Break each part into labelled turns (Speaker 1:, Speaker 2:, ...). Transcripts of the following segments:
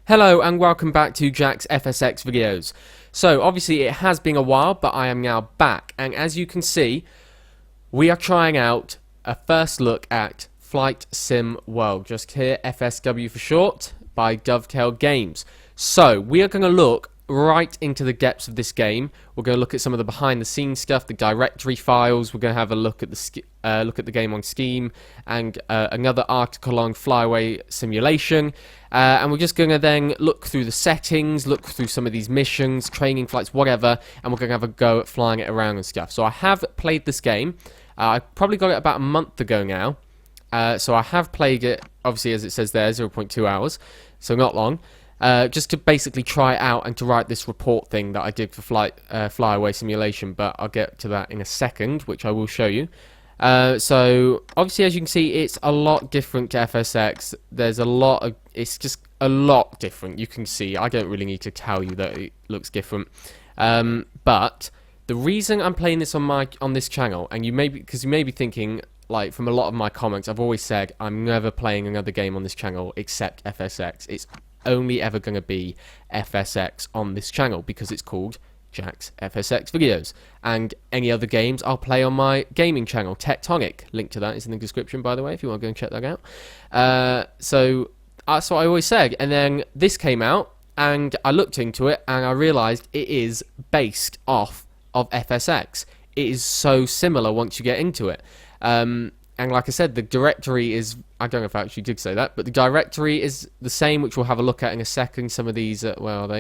Speaker 1: Hello and welcome back to Jack's FSX videos. So obviously it has been a while, but I am now back, and as you can see we are trying out a first look at Flight Sim World, just here FSW for short, by Dovetail Games. So we are going to look right into the depths of this game. We're going to look at some of the behind the scenes stuff, the directory files. We're going to have a look at the game on Steam, and another article on flyaway simulation, and we're just going to then look through the settings, look through some of these missions, training flights, whatever, and we're going to have a go at flying it around and stuff. So I have played this game. I probably got it about a month ago now, so I have played it, obviously as it says there, 0.2 hours, so not long. Just to basically try it out and to write this report thing that I did for flyaway simulation, but I'll get to that in a second, which I will show you. So obviously, as you can see, it's a lot different to FSX. There's a lot of, it's just a lot different. You can see, I don't really need to tell you that it looks different. But the reason I'm playing this on this channel, and because you may be thinking, like, from a lot of my comments, I've always said I'm never playing another game on this channel except FSX. It's only ever going to be FSX on this channel because it's called Jack's FSX videos, and any other games I'll play on my gaming channel, Tectonic. Link to that is in the description, by the way, if you want to go and check that out. So that's what I always said, and then this came out and I looked into it and I realised it is based off of FSX. It is so similar once you get into it. And like I said, the directory is, I don't know if I actually did say that, but the directory is the same, which we'll have a look at in a second. Some of these, well,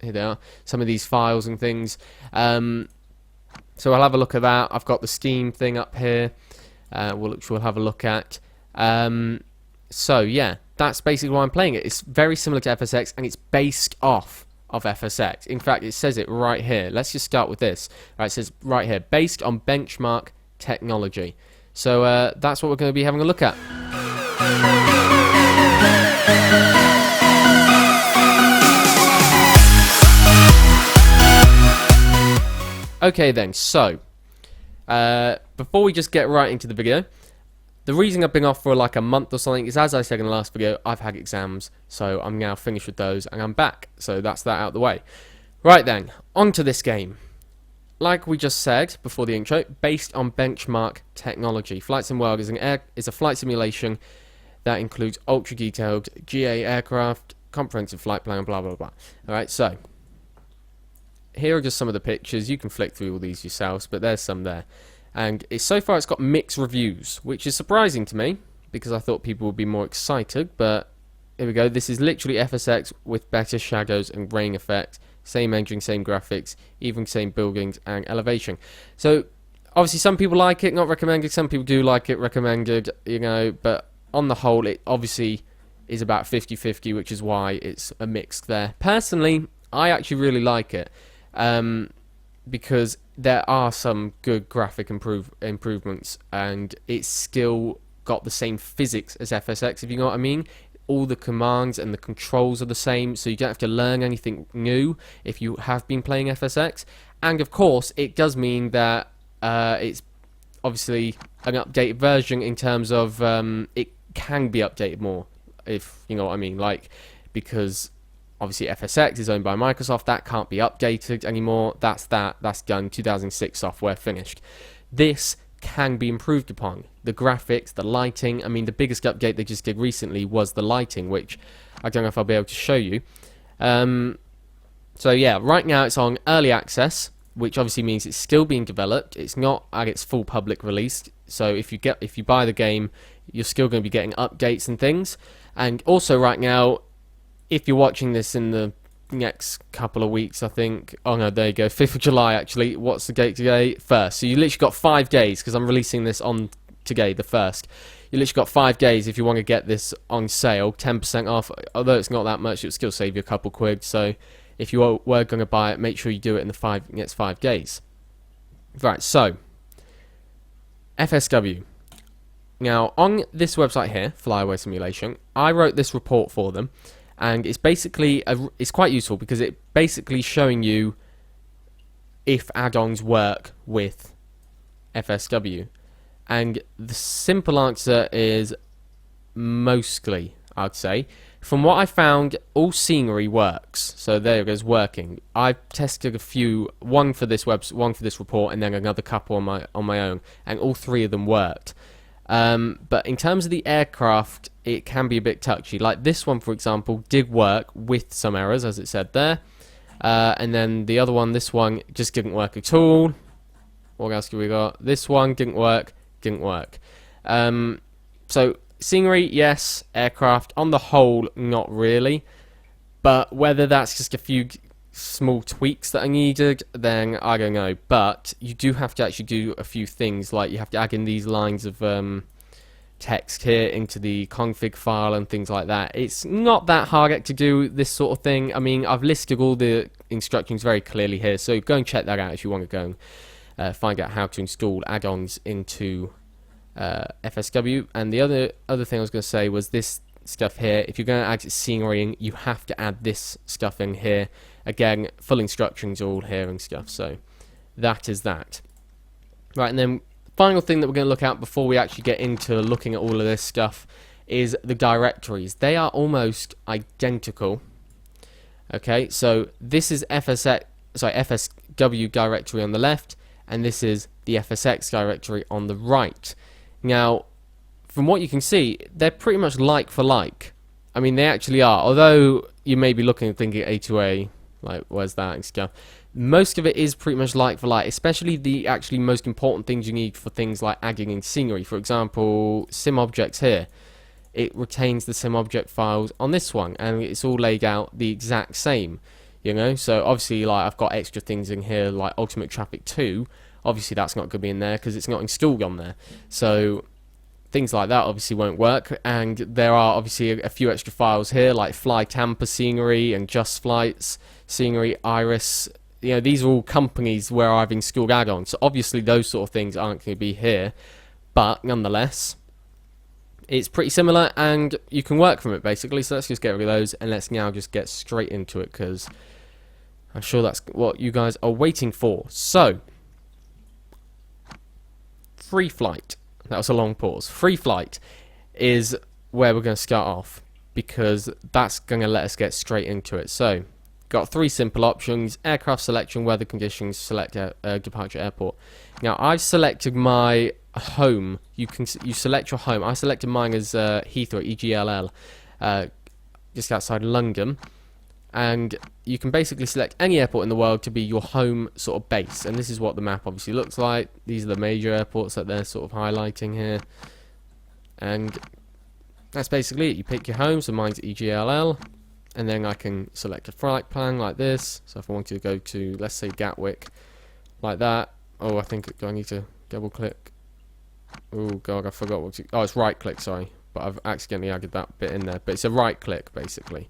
Speaker 1: here they are, some of these files and things. So I'll have a look at that. I've got the Steam thing up here, which we'll have a look at. So yeah, that's basically why I'm playing it. It's very similar to FSX, and it's based off of FSX. In fact, it says it right here. Let's just start with this. Right, it says right here, based on benchmark technology. So that's what we're going to be having a look at. Okay then, so before we just get right into the video, the reason I've been off for like a month or something is, as I said in the last video, I've had exams, so I'm now finished with those and I'm back. So that's that out of the way. Right then, on to this game. Like we just said before the intro, based on benchmark technology. Flight Sim World is a flight simulation that includes ultra-detailed GA aircraft, comprehensive flight plan, blah, blah, blah. Alright, so here are just some of the pictures. You can flick through all these yourselves, but there's some there. And so far it's got mixed reviews, which is surprising to me, because I thought people would be more excited, but here we go. This is literally FSX with better shadows and rain effect. Same engine, same graphics, even same buildings and elevation. So obviously some people like it, not recommended. Some people do like it, recommended, you know, but on the whole it obviously is about 50-50, which is why it's a mix there. Personally, I actually really like it, because there are some good graphic improvements, and it's still got the same physics as FSX, if you know what I mean. All the commands and the controls are the same, so you don't have to learn anything new if you have been playing FSX. And of course, it does mean that it's obviously an updated version in terms of it can be updated more, if you know what I mean. Like, because obviously FSX is owned by Microsoft, that can't be updated anymore. That's done. 2006 software, finished. This can be improved upon. The graphics, the lighting. I mean, the biggest update they just did recently was the lighting, which I don't know if I'll be able to show you. So yeah, right now it's on early access, which obviously means it's still being developed. It's not at its full public release. So if you buy the game, you're still going to be getting updates and things. And also right now, if you're watching this in the next couple of weeks, I think, oh no, there you go, 5th of July actually. What's the date today? 1st. So you literally got 5 days, because I'm releasing this on today, the 1st. You literally got 5 days if you want to get this on sale, 10% off. Although it's not that much, it'll still save you a couple quid. So if you were going to buy it, make sure you do it in the next 5 days. Right, so FSW. Now on this website here, Flyaway Simulation, I wrote this report for them. And it's basically, it's quite useful because it basically showing you if add-ons work with FSW. And the simple answer is mostly, I'd say. From what I found, all scenery works. So there it goes, working. I've tested a few, one for this report, and then another couple on my own, and all three of them worked. But in terms of the aircraft, it can be a bit touchy. Like this one, for example, did work with some errors, as it said there. And then the other one, this one, just didn't work at all. What else do we got? This one didn't work. So scenery, yes. Aircraft, on the whole, not really. But whether that's just a few small tweaks that are needed, then I don't know. But you do have to actually do a few things, like you have to add in these lines of text here into the config file and things like that. It's not that hard to do this sort of thing. I mean, I've listed all the instructions very clearly here, so go and check that out if you want to go and find out how to install add-ons into FSW. And the other thing I was going to say was this stuff here. If you're going to add scenery in, you have to add this stuff in here. Again, full instructions all here and stuff. So that is that. Right, and then final thing that we're going to look at before we actually get into looking at all of this stuff is the directories. They are almost identical. Okay, so this is FSW directory on the left, and this is the FSX directory on the right. Now, from what you can see, they're pretty much like for like. I mean, they actually are. Although you may be looking and thinking A2A, like, where's that and stuff. Most of it is pretty much like for like, especially the actually most important things you need for things like adding in scenery. For example, sim objects here. It retains the sim object files on this one, and it's all laid out the exact same, you know. So obviously, like, I've got extra things in here like Ultimate Traffic 2. Obviously that's not going to be in there because it's not installed on there. So things like that obviously won't work. And there are obviously a few extra files here like Fly Tampa scenery and Just Flights scenery, Iris. You know, these are all companies where I've installed add-ons. So obviously those sort of things aren't going to be here, but nonetheless, it's pretty similar and you can work from it basically. So let's just get rid of those and let's now just get straight into it because I'm sure that's what you guys are waiting for. So, free flight. That was a long pause. Free flight is where we're going to start off because that's going to let us get straight into it. So, got three simple options: aircraft selection, weather conditions, select departure airport. Now I've selected my home. You select your home. I selected mine as Heathrow, EGLL, just outside London. And you can basically select any airport in the world to be your home sort of base. And this is what the map obviously looks like. These are the major airports that they're sort of highlighting here. And that's basically it. You pick your home. So mine's EGLL. And then I can select a flight plan like this. So if I wanted to go to, let's say, Gatwick, like that. Oh, I think I need to double click. Oh god, I forgot what to, oh, it's right click, sorry. But I've accidentally added that bit in there. But it's a right click, basically.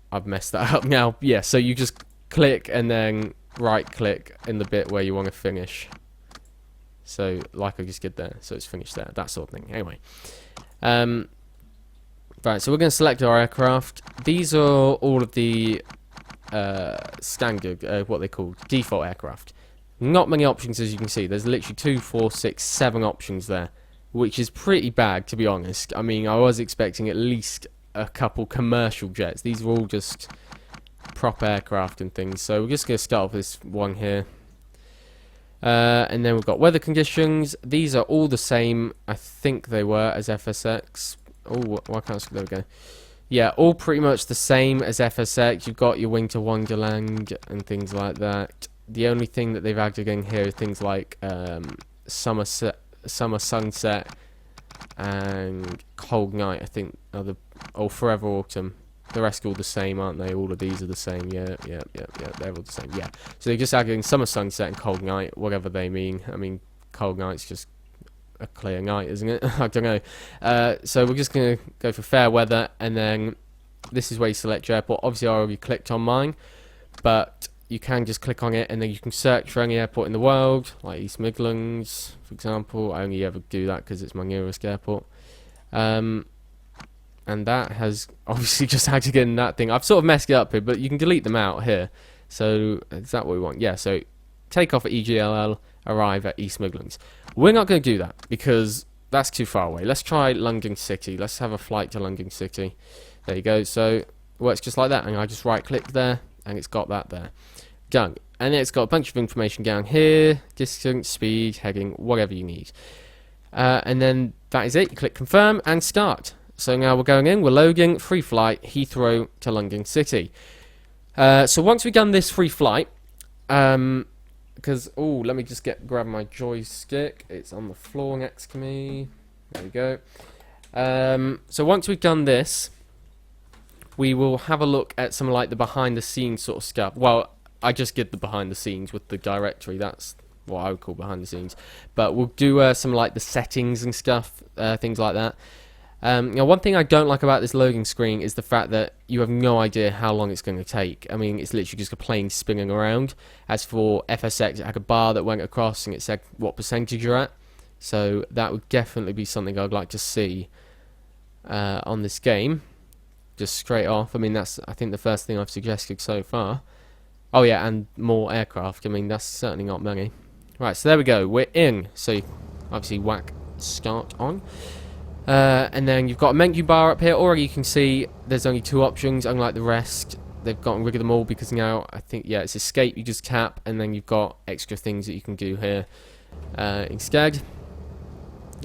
Speaker 1: I've messed that up now. Yeah, so you just click and then right click in the bit where you want to finish. So, like I just did there. So it's finished there. That sort of thing. Anyway. Right, so we're going to select our aircraft. These are all of the standard, what they call default aircraft. Not many options, as you can see. There's literally 2, 4, 6, 7 options there, which is pretty bad, to be honest. I mean, I was expecting at least a couple commercial jets. These are all just prop aircraft and things. So we're just going to start with this one here. And then we've got weather conditions. These are all the same, I think they were, as FSX. Oh, why can't I? There we go. Yeah, all pretty much the same as FSX. You've got your winter wonderland and things like that. The only thing that they've added in here are things like summer sunset and cold night, I think, are the forever autumn. The rest are all the same, aren't they? All of these are the same. Yeah, they're all the same. Yeah. So they just added in summer sunset and cold night, whatever they mean. I mean, cold night's just a clear night, isn't it? I don't know. So we're just going to go for fair weather, and then this is where you select your airport. Obviously I already clicked on mine, but you can just click on it and then you can search for any airport in the world, like East Midlands, for example. I only ever do that because it's my nearest airport. And that has obviously just had to get in that thing. I've sort of messed it up here, but you can delete them out here. So is that what we want? Yeah, so take off at EGLL, arrive at East Midlands. We're not going to do that because that's too far away. Let's try London City. Let's have a flight to London City. There you go. So it works just like that, and I just right click there and it's got that there. Done. And then it's got a bunch of information down here, distance, speed, heading, whatever you need. And then that is it. You click confirm and start. So now we're going in, we're loading, free flight, Heathrow to London City. So once we've done this free flight, because, oh, let me just grab my joystick. It's on the floor next to me. There we go. So once we've done this, we will have a look at some like the behind the scenes sort of stuff. Well, I just did the behind the scenes with the directory. That's what I would call behind the scenes. But we'll do some like the settings and stuff, things like that. Now, one thing I don't like about this loading screen is the fact that you have no idea how long it's going to take. I mean, it's literally just a plane spinning around. As for FSX, it had a bar that went across and it said what percentage you're at. So that would definitely be something I'd like to see on this game. Just straight off. I mean, that's, I think, the first thing I've suggested so far. Oh yeah, and more aircraft. I mean, that's certainly not many. Right, so there we go. We're in. So you obviously whack start on. And then you've got a menu bar up here. Already you can see there's only 2 options, unlike the rest. They've gotten rid of them all because now, I think, yeah, it's escape. You just tap, and then you've got extra things that you can do here instead.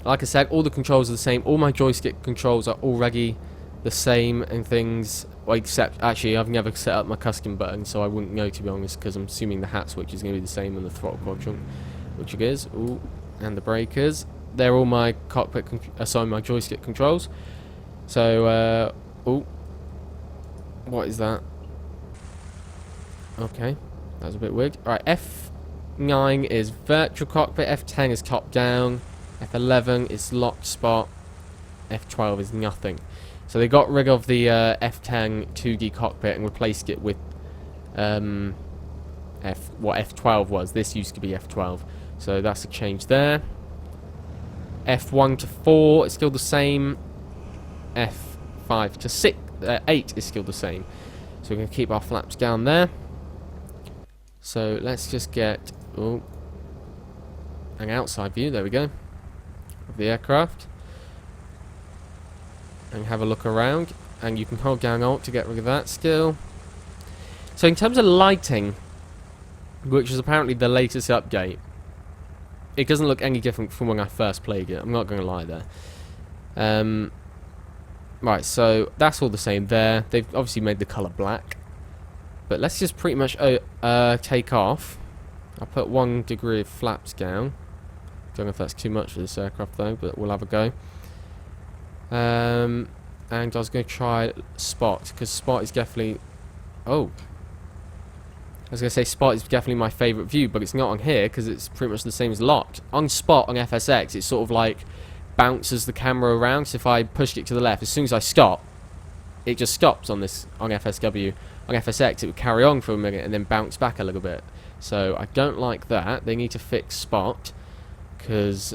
Speaker 1: Like I said, all the controls are the same. All my joystick controls are already the same and things. Well, except, actually, I've never set up my custom button, so I wouldn't know, to be honest, because I'm assuming the hat switch is going to be the same on the throttle quadrant, which it is. Ooh, and the breakers. They're all my cockpit, my joystick controls. So, oh, what is that? Okay, that was a bit weird. Alright, F9 is virtual cockpit, F10 is top down, F11 is locked spot, F12 is nothing. So they got rid of the F10 2D cockpit and replaced it with what F12 was. This used to be F12. So that's a change there. F1 to 4 is still the same. F5 to 8 is still the same. So we're going to keep our flaps down there. So let's just get an outside view. There we go. Of the aircraft. And have a look around. And you can hold down Alt to get rid of that still. So in terms of lighting, which is apparently the latest update, it doesn't look any different from when I first played it. I'm not going to lie there. Right, so that's all the same there. They've obviously made the colour black. But let's just pretty much take off. I'll put 1 degree of flaps down. Don't know if that's too much for this aircraft though, but we'll have a go. And I was going to try Spot, because Spot is definitely... Oh. I was going to say Spot is definitely my favourite view, but it's not on here because it's pretty much the same as Locked. On Spot on FSX, it sort of like bounces the camera around, so if I pushed it to the left, as soon as I stop, it just stops on FSW. On FSX, it would carry on for a minute and then bounce back a little bit. So I don't like that. They need to fix Spot, because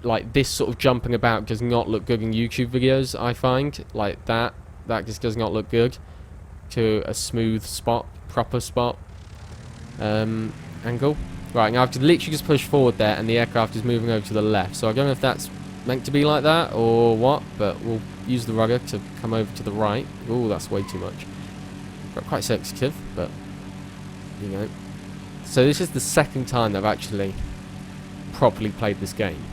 Speaker 1: like this sort of jumping about does not look good in YouTube videos, I find. Like that just does not look good to a smooth spot, proper spot angle. Right, now I've literally just pushed forward there and the aircraft is moving over to the left. So I don't know if that's meant to be like that or what, but we'll use the rudder to come over to the right. Ooh, that's way too much. Got quite sensitive, but you know. So this is the second time I've actually properly played this game.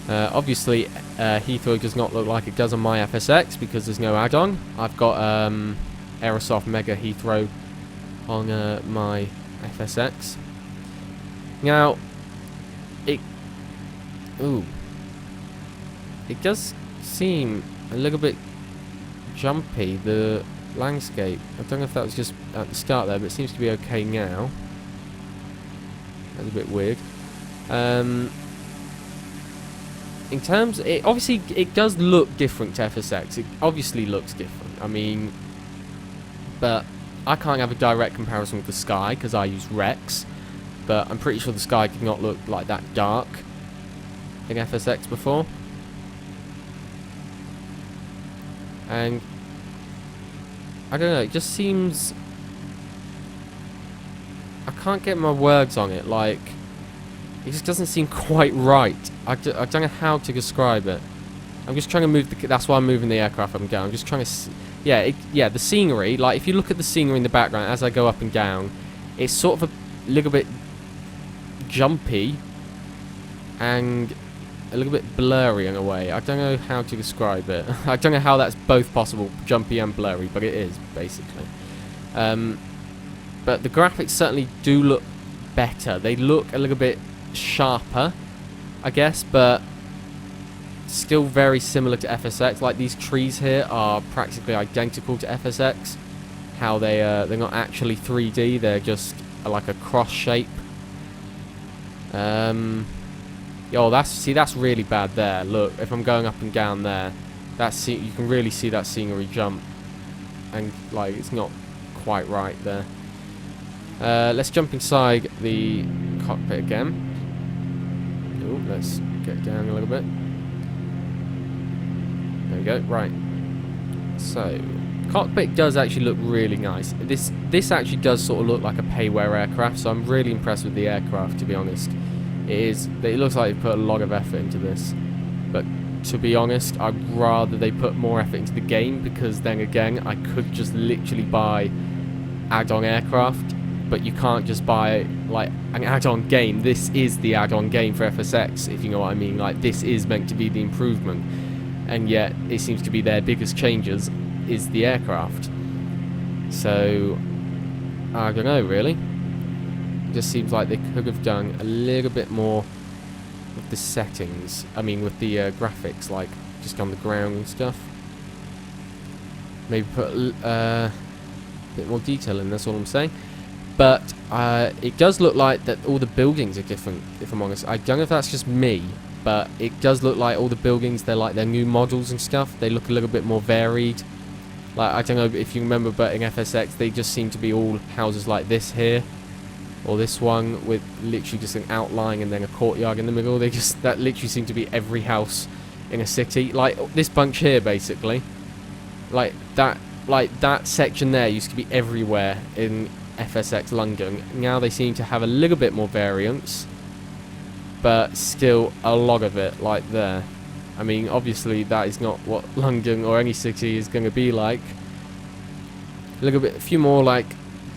Speaker 1: Obviously, Heathrow does not look like it does on my FSX because there's no add-on. I've got Aerosoft Mega Heathrow on my FSX. Now, it does seem a little bit jumpy, the landscape. I don't know if that was just at the start there, but it seems to be okay now. That's a bit weird. In terms, obviously it does look different to FSX. It obviously looks different. I mean, but I can't have a direct comparison with the Sky because I use Rex. But I'm pretty sure the Sky did not look like that dark in FSX before. And I don't know, it just seems... I can't get my words on it, like... It just doesn't seem quite right. I don't know how to describe it. I'm just trying to move the... That's why I'm moving the aircraft up and down. I'm just trying to... Yeah, the scenery, like, if you look at the scenery in the background as I go up and down, it's sort of a little bit jumpy and a little bit blurry in a way. I don't know how to describe it. I don't know how that's both possible, jumpy and blurry, but it is, basically. But the graphics certainly do look better. They look a little bit sharper, I guess, but still very similar to FSX. Like, these trees here are practically identical to FSX. How they're not actually 3D, they're just like a cross shape. That's really bad there. Look, if I'm going up and down there, you can really see that scenery jump, and like it's not quite right there. Let's jump inside the cockpit again. Ooh, let's get down a little bit. There we go. Right. So, cockpit does actually look really nice. This actually does sort of look like a payware aircraft, so I'm really impressed with the aircraft, to be honest. It looks like they put a lot of effort into this, but to be honest, I'd rather they put more effort into the game, because then again, I could just literally buy add-on aircraft, but you can't just buy like an add-on game. This is the add-on game for FSX, if you know what I mean. Like, this is meant to be the improvement, and yet it seems to be their biggest changes is the aircraft. So I don't know, really. It just seems like they could have done a little bit more with the settings. I mean, with the graphics, like just on the ground and stuff. Maybe put a bit more detail in. That's all I'm saying. But it does look like that all the buildings are different, if I'm honest. I don't know if that's just me, but it does look like all the buildings, they're new models and stuff. They look a little bit more varied. Like, I don't know if you remember, but in FSX, they just seem to be all houses like this here. Or this one with literally just an outline and then a courtyard in the middle. That literally seem to be every house in a city. Like, this bunch here, basically. Like that section there used to be everywhere in FSX London. Now they seem to have a little bit more variance, but still a lot of it like there. I mean, obviously that is not what London or any city is going to be like. A few more like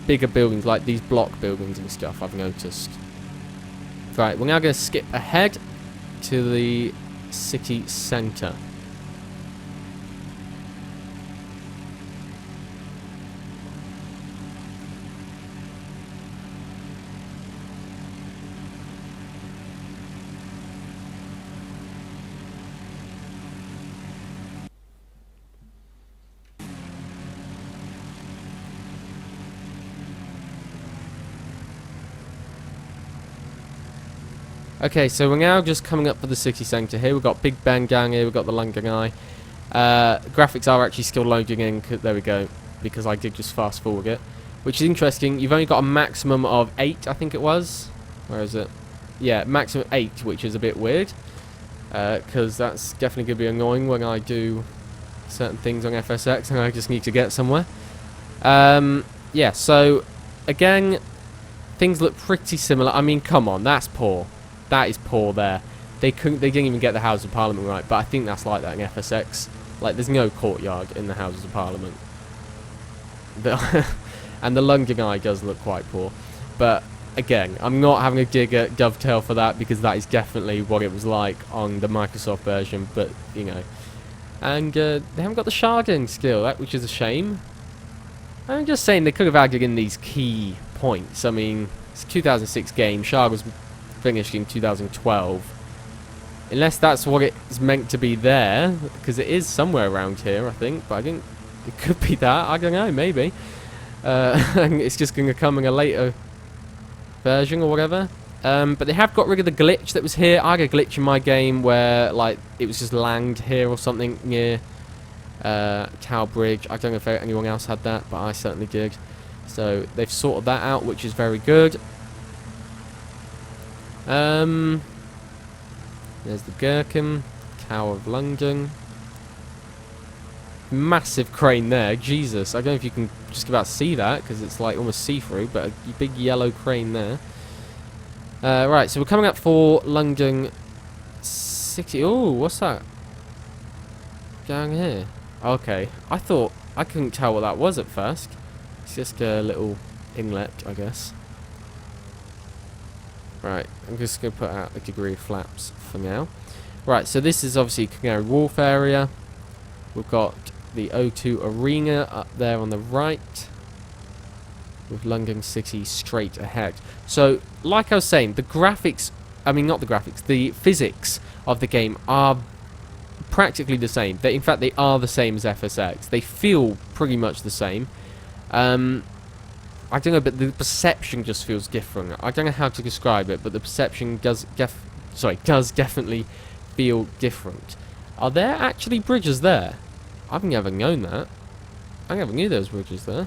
Speaker 1: bigger buildings, like these block buildings and stuff, I've noticed. Right, we're now going to skip ahead to the city centre. Okay, so we're now just coming up for the city centre here. We've got Big Ben down here, we've got the London Eye. Graphics are actually still loading in, there we go, because I did just fast forward it. Which is interesting, you've only got a maximum of 8, I think it was. Where is it? Yeah, maximum 8, which is a bit weird. Because that's definitely going to be annoying when I do certain things on FSX and I just need to get somewhere. Yeah, so, again, things look pretty similar. I mean, come on, that's poor. That is poor there. They didn't even get the Houses of Parliament right, but I think that's like that in FSX. Like, there's no courtyard in the Houses of Parliament. And the London Eye does look quite poor. But, again, I'm not having a dig at Dovetail for that, because that is definitely what it was like on the Microsoft version, but, you know. And they haven't got the sharding still, which is a shame. I'm just saying they could have added in these key points. I mean, it's a 2006 game. Shard was finished in 2012. Unless that's what it's meant to be there, because it is somewhere around here, I think. But I think it could be that. I don't know, maybe. And it's just going to come in a later version or whatever. But they have got rid of the glitch that was here. I had a glitch in my game where, like, it was just land here or something near Tower Bridge. I don't know if anyone else had that, but I certainly did. So they've sorted that out, which is very good. There's the Gherkin, Tower of London. Massive crane there, Jesus. I don't know if you can just about see that, because it's like almost see-through, but a big yellow crane there. Right, so we're coming up for London City. Oh, what's that? down here? Okay, I thought I couldn't tell what that was at first. It's just a little inlet, I guess. Right, I'm just going to put out a degree of flaps for now. Right, so this is obviously Canary Wharf area. We've got the O2 Arena up there on the right, with London City straight ahead. So, like I was saying, the graphics, I mean not the graphics, the physics of the game are practically the same. In fact, they are the same as FSX. They feel pretty much the same. I don't know, but the perception just feels different. I don't know how to describe it, but the perception does definitely feel different. Are there actually bridges there? I've never known that. I never knew there was bridges there.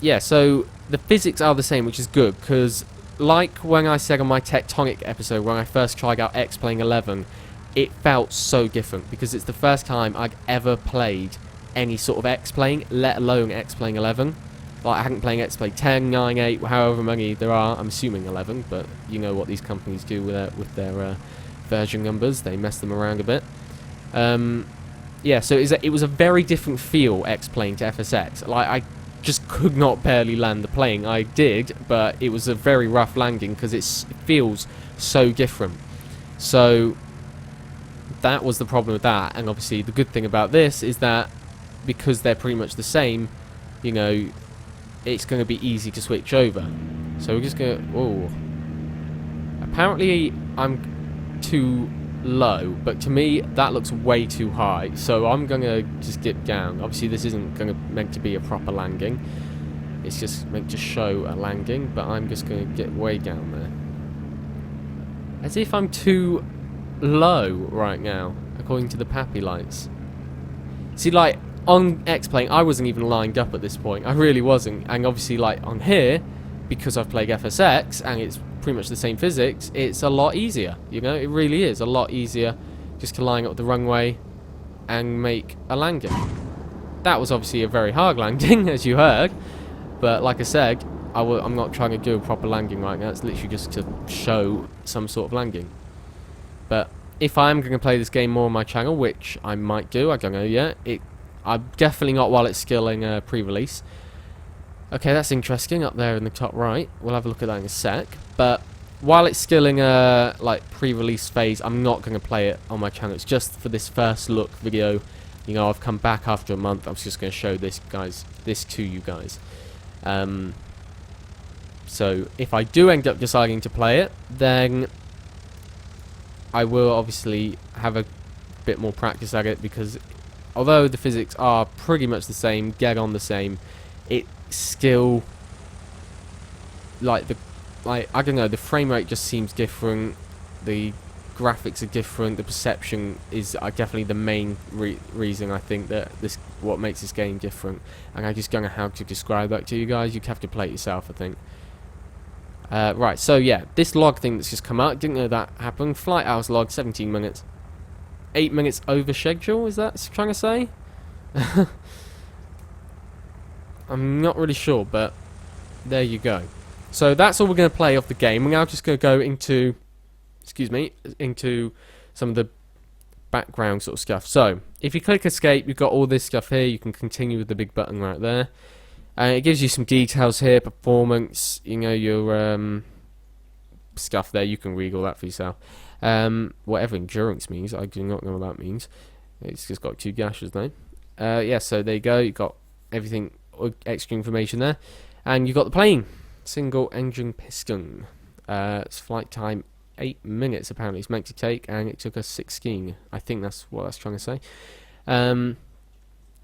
Speaker 1: Yeah, so the physics are the same, which is good, because like when I said on my Tectonic episode, when I first tried out X-Plane 11, it felt so different, because it's the first time I'd ever played any sort of X-Plane, let alone X-Plane 11. Like, I hadn't played X-Plane 10, 9, 8, however many there are. I'm assuming 11, but you know what these companies do with their version numbers. They mess them around a bit. Yeah, so it was a very different feel, X-Plane to FSX. Like, I just could not barely land the plane. I did, but it was a very rough landing because it feels so different. So that was the problem with that. And obviously the good thing about this is that because they're pretty much the same, you know, it's going to be easy to switch over. So we're just going to... Whoa. Apparently I'm too low, but to me that looks way too high. So I'm going to just dip down. Obviously this isn't meant to be a proper landing. It's just meant to show a landing, but I'm just going to get way down there. As if I'm too low right now, according to the Pappy lights. See, like, on X-Plane, I wasn't even lined up at this point. I really wasn't. And obviously, like, on here, because I've played FSX, and it's pretty much the same physics, it's a lot easier. You know, it really is a lot easier just to line up the runway and make a landing. That was obviously a very hard landing, as you heard. But like I said, I'm not trying to do a proper landing right now. It's literally just to show some sort of landing. But if I'm going to play this game more on my channel, which I might do, I don't know yet, I'm definitely not while it's still in pre-release. Okay, that's interesting, up there in the top right. We'll have a look at that in a sec. But while it's still in like pre-release phase, I'm not going to play it on my channel. It's just for this first look video. You know, I've come back after a month. I was just going to show this to you guys. So if I do end up deciding to play it, then I will obviously have a bit more practice at it, because although the physics are pretty much the same, get on the same, it still, like, I don't know, the frame rate just seems different, the graphics are different, the perception is definitely the main reason I think that what makes this game different, and I just don't know how to describe that to you guys. You'd have to play it yourself, I think. Right, so yeah, this log thing that's just come out, didn't know that happened. Flight hours log, 17 minutes. 8 minutes over schedule, is that trying to say? I'm not really sure, but there you go. So that's all we're going to play off the game. We're now just going to go into, into some of the background sort of stuff. So, if you click escape, you've got all this stuff here. You can continue with the big button right there. It gives you some details here, performance, you know, your stuff there. You can read all that for yourself. Whatever endurance means, I do not know what that means. It's just got 2 gashes though. Yeah, so there you go. You've got everything, extra information there. And you've got the plane. Single engine piston. It's flight time 8 minutes apparently it's meant to take, and it took us 16. I think that's what I was trying to say. Then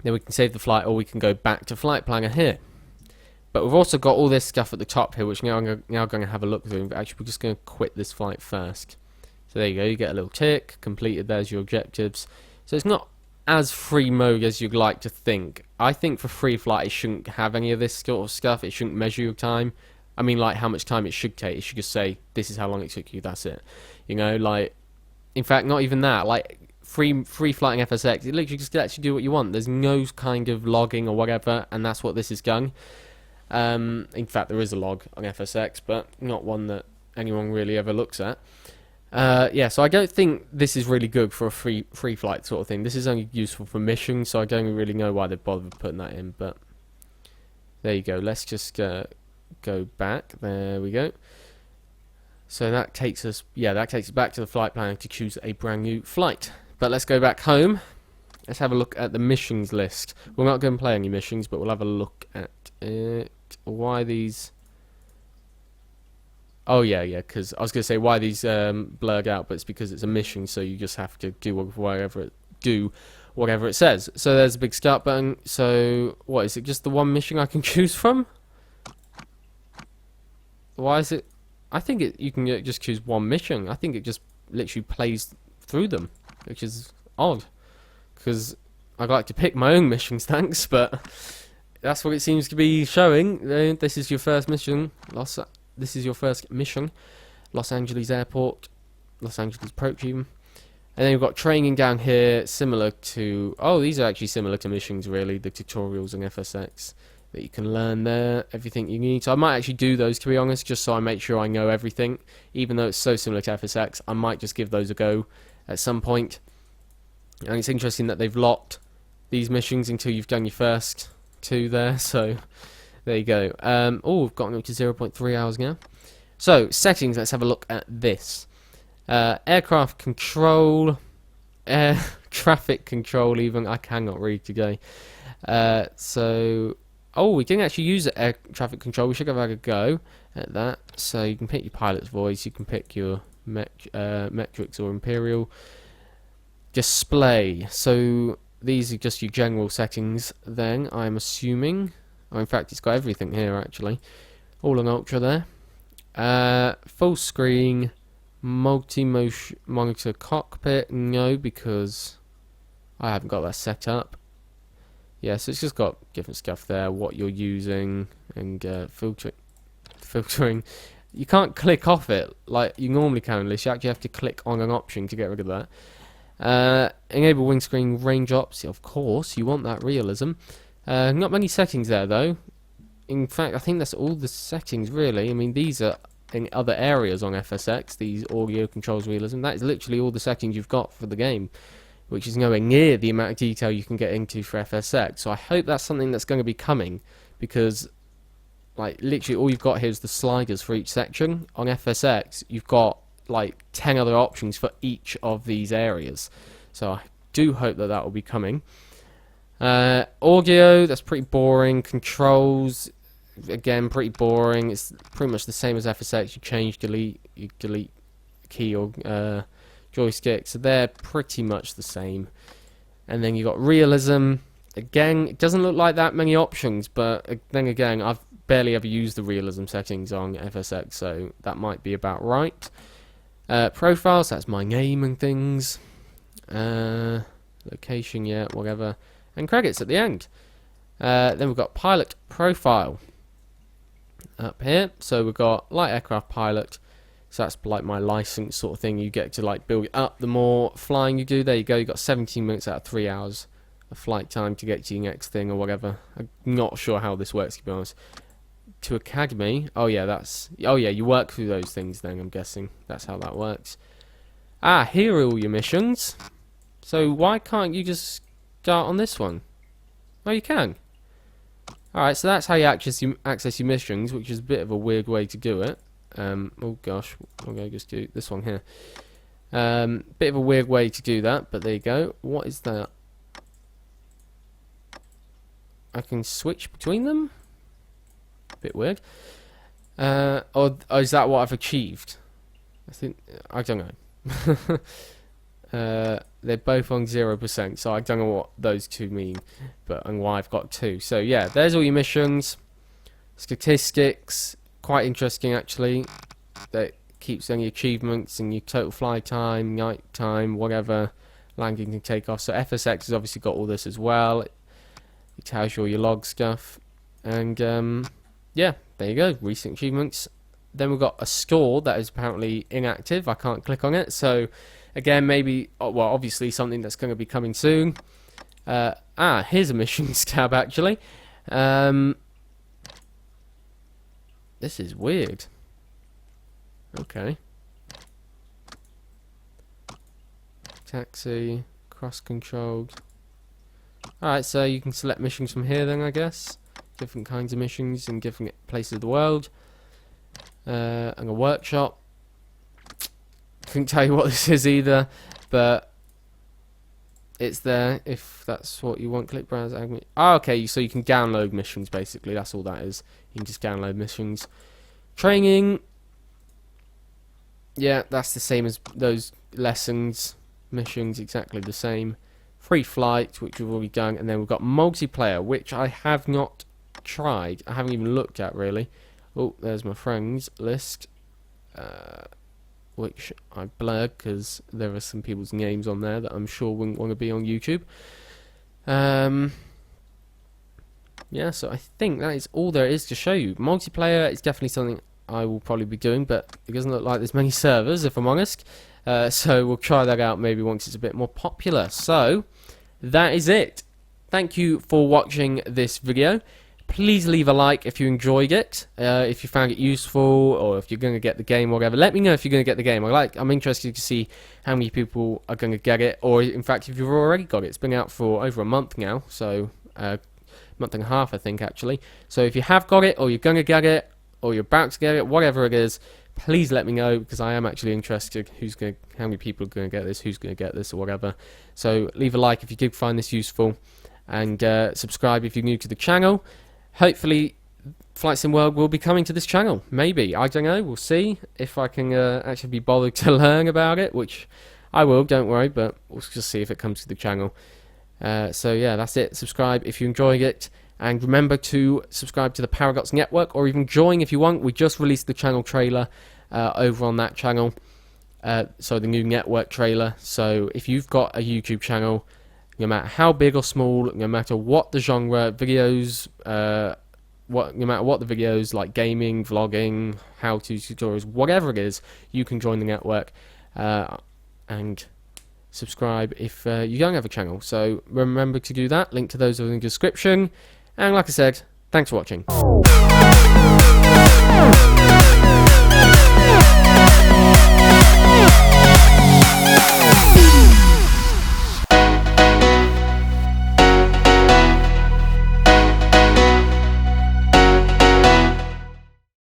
Speaker 1: we can save the flight, or we can go back to Flight Planner here. But we've also got all this stuff at the top here, which now I'm going to have a look through. But actually, we're just going to quit this flight first. So there you go. You get a little tick. Completed. There's your objectives. So it's not as free mode as you'd like to think. I think for free flight, it shouldn't have any of this sort of stuff. It shouldn't measure your time. I mean, like, how much time it should take. It should just say, this is how long it took you. That's it. You know, like, in fact, not even that. Like, free flighting FSX, it literally just lets you do what you want. There's no kind of logging or whatever, and that's what this is done. In fact, there is a log on FSX, but not one that anyone really ever looks at. Yeah, so I don't think this is really good for a free flight sort of thing. This is only useful for missions, so I don't really know why they bothered putting that in, but there you go. Let's just go back. There we go. So that takes us, yeah, that takes us back to the flight planner to choose a brand new flight. But let's go back home. Let's have a look at the missions list. We're not going to play any missions, but we'll have a look at it. Why these... Oh yeah, because I was going to say why these blurred out, but it's because it's a mission, so you just have to do whatever it says. So there's a big start button. So what is it? Just the one mission I can choose from? Why is it? I think you can just choose one mission. I think it just literally plays through them, which is odd. Because I'd like to pick my own missions, thanks, but that's what it seems to be showing. This is your first mission. This is your first mission. Los Angeles Airport. Los Angeles Approach even. And then you've got training down here, similar to... Oh, these are actually similar to missions, really. The tutorials in FSX that you can learn there. Everything you need. So I might actually do those, to be honest, just so I make sure I know everything. Even though it's so similar to FSX, I might just give those a go at some point. And it's interesting that they've locked these missions until you've done your first two there. So there you go. Oh, we've gotten up to 0.3 hours now. So settings. Let's have a look at this. Aircraft control, air traffic control. Even I cannot read today. So we didn't actually use the air traffic control. We should have had a go at that. So you can pick your pilot's voice. You can pick your metrics or imperial. Display. So these are just your general settings then, I'm assuming. Oh, in fact, it's got everything here actually. All on ultra there. Full screen, multi-motion monitor cockpit. No, because I haven't got that set up. Yeah, so it's just got different stuff there, what you're using, and filtering. You can't click off it like you normally can, unless you actually have to click on an option to get rid of that. Enable windscreen range ops, of course, you want that realism. Not many settings there though. In fact, I think that's all the settings really. I mean, these are in other areas on FSX, these audio controls realism. That is literally all the settings you've got for the game, which is nowhere near the amount of detail you can get into for FSX. So I hope that's something that's going to be coming, because like literally all you've got here is the sliders for each section. On FSX, you've got like 10 other options for each of these areas, so I do hope that will be coming. Audio, that's pretty boring. Controls, again, pretty boring. It's pretty much the same as FSX. You change, delete, you delete key or joystick, so they're pretty much the same. And then you got realism. Again, it doesn't look like that many options, but then again, I've barely ever used the realism settings on FSX, so that might be about right. Profiles, that's my name and things. Location, yeah, whatever. And credits at the end. Then we've got pilot profile up here. So we've got light aircraft pilot. So that's like my license sort of thing. You get to like build it up the more flying you do. There you go. You've got 17 minutes out of 3 hours of flight time to get to your next thing or whatever. I'm not sure how this works, to be honest. To Academy. Oh yeah, you work through those things then, I'm guessing. That's how that works. Here are all your missions. So why can't you just start on this one? Oh, you can. Alright, so that's how you access your missions, which is a bit of a weird way to do it. Oh gosh, I'm going to just do this one here. Bit of a weird way to do that, but there you go. What is that? I can switch between them? Bit weird. Or is that what I've achieved? I don't know. They're both on 0%, so I don't know what those two mean, and why I've got two. So yeah, there's all your missions. Statistics, quite interesting actually. That keeps any achievements and your total fly time, night time, whatever, landing and takeoff. So FSX has obviously got all this as well. It tells you all your log stuff, and yeah, there you go, recent achievements. Then we've got a score that is apparently inactive. I can't click on it, so again, maybe, well, obviously something that's going to be coming soon. Here's a missions tab actually. This is weird. Okay. taxi, cross-controlled. Alright, so you can select missions from here then, I guess. Different kinds of missions in different places of the world. And a workshop. Couldn't tell you what this is either, but it's there if that's what you want. Click browse. Oh, okay, so you can download missions basically. That's all that is. You can just download missions. Training. Yeah, that's the same as those lessons. Missions, exactly the same. Free flight, which we've already done, and then we've got multiplayer, which I have not tried. I haven't even looked at really. Oh, there's my friends list, which I blurred because there are some people's names on there that I'm sure wouldn't want to be on YouTube. Yeah, so I think that is all there is to show you. Multiplayer is definitely something I will probably be doing, but it doesn't look like there's many servers, if I'm honest. So we'll try that out maybe once it's a bit more popular. So that is it. Thank you for watching this video. Please leave a like if you enjoyed it, if you found it useful, or if you're going to get the game or whatever. Let me know if you're going to get the game. I'm interested to see how many people are going to get it, or in fact if you've already got it. It's been out for over a month now, so month and a half I think actually. So if you have got it, or you're going to get it, or you're about to get it, whatever it is, please let me know, because I am actually interested how many people are going to get this, who's going to get this, or whatever. So leave a like if you did find this useful, and subscribe if you're new to the channel. Hopefully Flight Sim World will be coming to this channel. Maybe, I don't know, we'll see if I can actually be bothered to learn about it, which I will, don't worry, but we'll just see if it comes to the channel. So yeah, that's it. Subscribe if you enjoyed it, and remember to subscribe to the Paradox Network, or even join if you want. We just released the channel trailer over on that channel, so the new network trailer. So if you've got a YouTube channel, no matter how big or small, no matter what the genre, videos, no matter what the videos, like gaming, vlogging, how-to tutorials, whatever it is, you can join the network and subscribe if you don't have a channel. So remember to do that. Link to those are in the description. And like I said, thanks for watching.